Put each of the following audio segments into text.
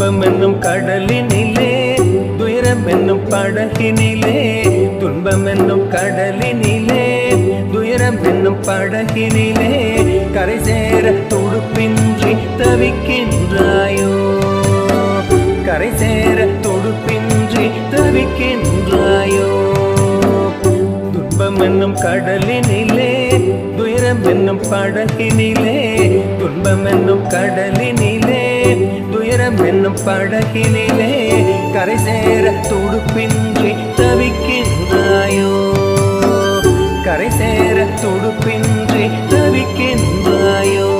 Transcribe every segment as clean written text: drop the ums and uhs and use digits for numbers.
துன்பம் என்னும் கடலினிலே துயரம் என்னும் படகினிலே, துன்பம் என்னும் கடலினிலே துயரம் என்னும் படகினிலே கரை சேர துடுப்பின்றி தவிக்கின்றாயோ, கரை சேர துடுப்பின்றி தவிக்கின்றாயோ. துன்பம் என்னும் கடலினிலே துயரம் என்னும் படகினிலே, துன்பம் என்னும் கடலினிலே துயரம் என்னும் படகினிலே கரை சேர துடுப்பின்றி தவிக்கின்றாயோ, கரை சேர துடுப்பின்றி தவிக்கின்றாயோ.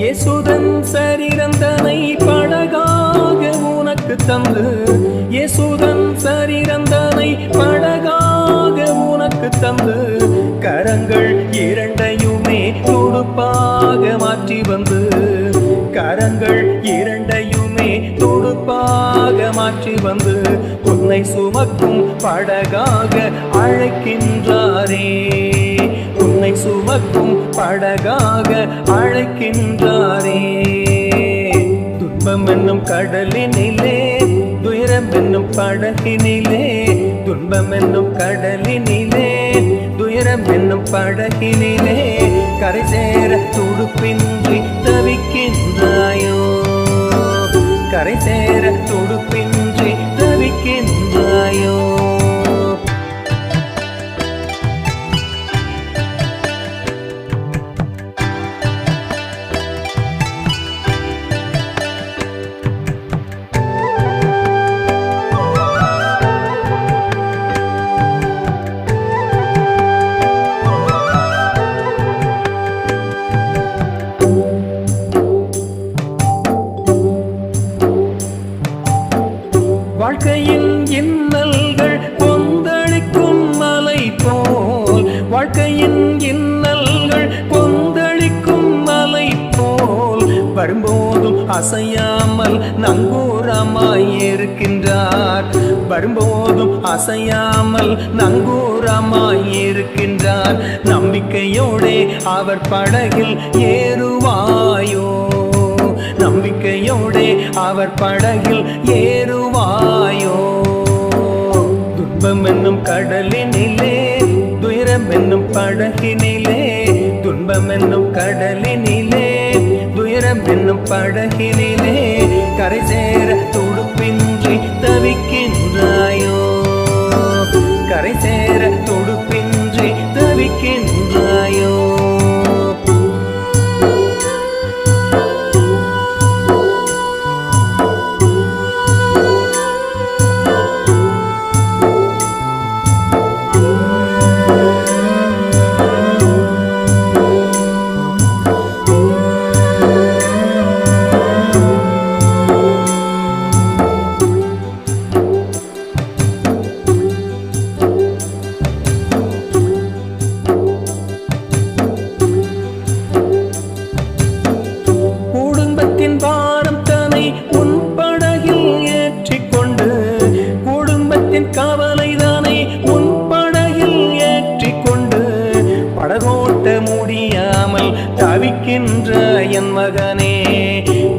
இயேசுதன் சரீரந்தனை படகாக உனக்கு தந்து, இயேசுதன் சரீரந்தனை படகாக உனக்கு தந்து, கரங்கள் இரண்டையுமே துடுப்பாக மாற்றி வந்து, கரங்கள் இரண்டையுமே துடுப்பாக மாற்றி வந்து உன்னை சுமக்கும் படகாக அழைக்கின்றாரே, உன்னை சுமக்கும் படகாக அழைக்கின்றாரே. துன்பம் என்னும் கடலினிலே துயரம் என்னும் படகினிலே, துன்பம் என்னும் கடலினிலே துயரம் என்னும் படகினிலே கரை சேர துடுப்பின்றி தவிக்கின்றாயோ, கரை சேர துடுப்பின்றி தவிக்கின்றாயோ. வாழ்க்கையின் இன்னல்கள் கொந்தளிக்கும் மலை போல், வாழ்க்கையின் இன்னல்கள் கொந்தளிக்கும் மலை போல் வரும்போதும் அசையாமல் நங்கூரமாய் இருக்கின்றார், வரும்போதும் அசையாமல் நங்கூரமாய் இருக்கின்றார். நம்பிக்கையோடே அவர் படகில் ஏறுவாயோ, நம்பிக்கையோடே அவர் படகில் ஏறுவாயோ. துன்பம் என்னும் கடலினிலே துயரம் என்னும் படகினிலே, துன்பம் என்னும் கடலினிலே துயரம் என்னும் படகினிலே கரை சேர துடுப்பின்றி தவிக்கின்றாயோ, கரை சேர துடுப்பின்றி தவிக்கின்றாயோ. பாரம் தனை உன் படகில் ஏற்றிக்கொண்டு, குடும்பத்தின் கவலை தானே உன் படகில் ஏற்றிக்கொண்டு, படகோட்ட முடியாமல் தவிக்கின்ற என் மகனே,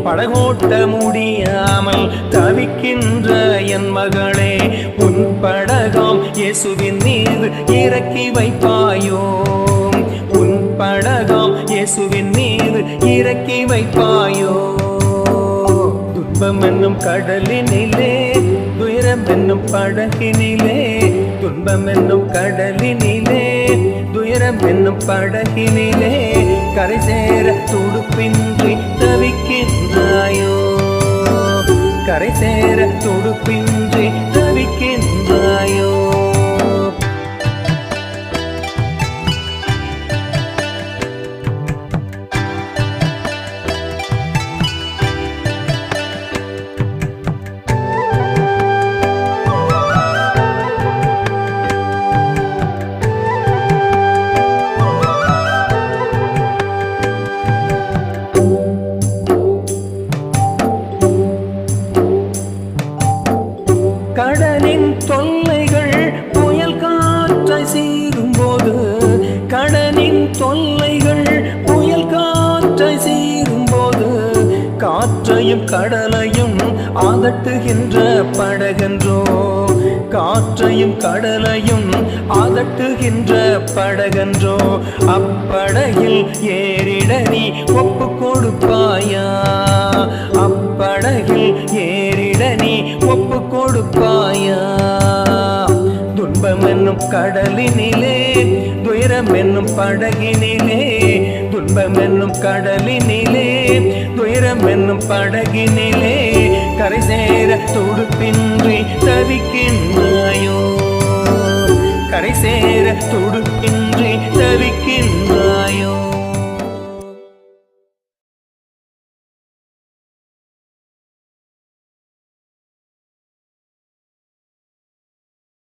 படகோட்ட முடியாமல் தவிக்கின்ற என் மகளே, உன் படகாம் இயேசுவின் மீது இறக்கி வைப்பாயோ, உன் படகாம் இயேசுவின் மீது இறக்கி வைப்பாயோ. துன்பம் என்னும் கடலினிலே துயரம் என்னும் படகினிலே, துன்பம் என்னும் கடலினிலே துயரம் என்னும் படகினிலே கரை சேர துடுப்பின்றி தவிக்கின்றாயோ, கரை சேர துடுப்பின்றி தவிக்கின்றாயோ. காற்றையும் கடலையும் ஆதட்டுகின்ற படகன்றோ, காற்றையும் கடலையும் ஆதட்டுகின்ற படகன்றோ, அப்படகில் ஏறிட நீ ஒப்பு கொடுப்பாயா, அப்படகில் ஏறிட நீ ஒப்பு கொடுப்பாயா. துன்பம் என்னும் கடலினிலே துயரம் என்னும் படகினிலே, துன்பம் என்னும் கடலினிலே துயரம் என்னும் படகினிலே கரை சேர துடுப்பின்றி தவிக்கின்றாயோ, கரை சேர துடுப்பின்றி தவிக்கின்றாயோ.